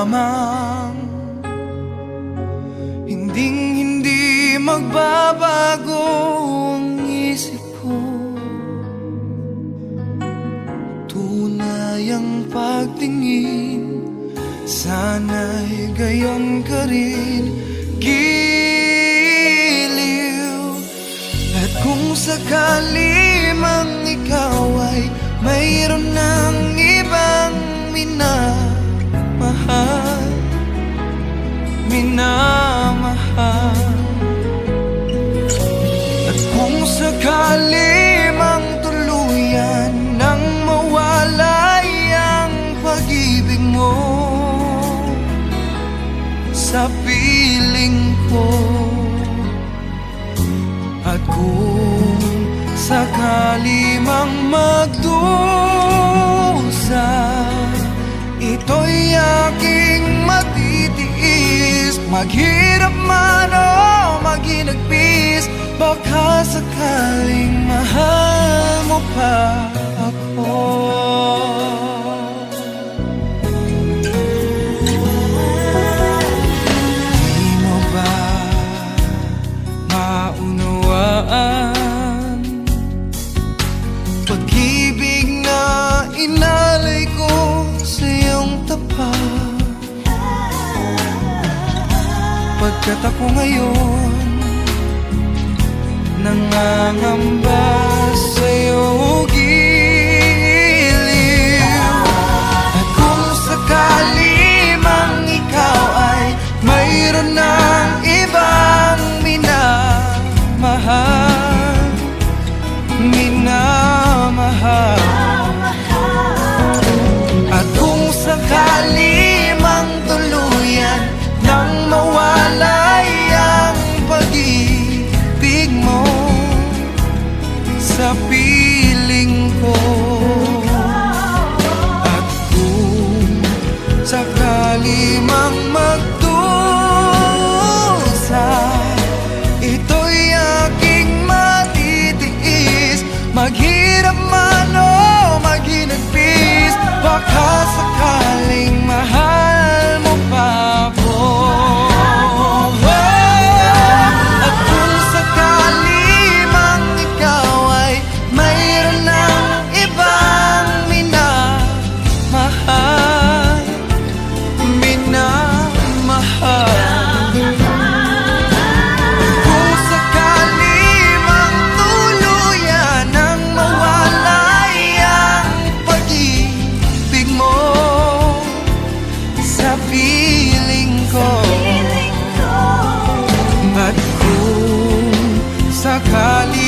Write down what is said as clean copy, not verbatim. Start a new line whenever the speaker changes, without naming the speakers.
lamang, hindi magbabago ang isip ko. Tunay ang pagtingin, sana'y gayon ka rin, giliw. At kung sakali mang ikaw ay mayroon ng ibang minamahal, at kung sakali mang tuluyan nang mawalay ang pag-ibig mo sa piling ko, at kung sakali mang magdusa, ito'y aking matitiis. Maghirap man o maginagpis, baka sakaling mahal mo pa ako. Di mo ba maunawaan pag-ibig na inalay ko sa iyong tapat? Pagkat ako ngayon nangangamba sa'yo, giliw. At kung sakali mang ikaw ay mayroon ng ibang minamahal, at kung sakali mang tuluyan nang mawalay ang pag-ibig mo sa piling ko, at kung sakali mang magdusa, ito'y aking matitiis. Maghirap man o maginagpis, baka sakaling mahal mo pa ako. At kung sakali mang ikaw ay mayroon ng ibang minamahal, kung sakali mang tuluyan nang mawalay ang pag-ibig mo sa piling ko, at kung sakali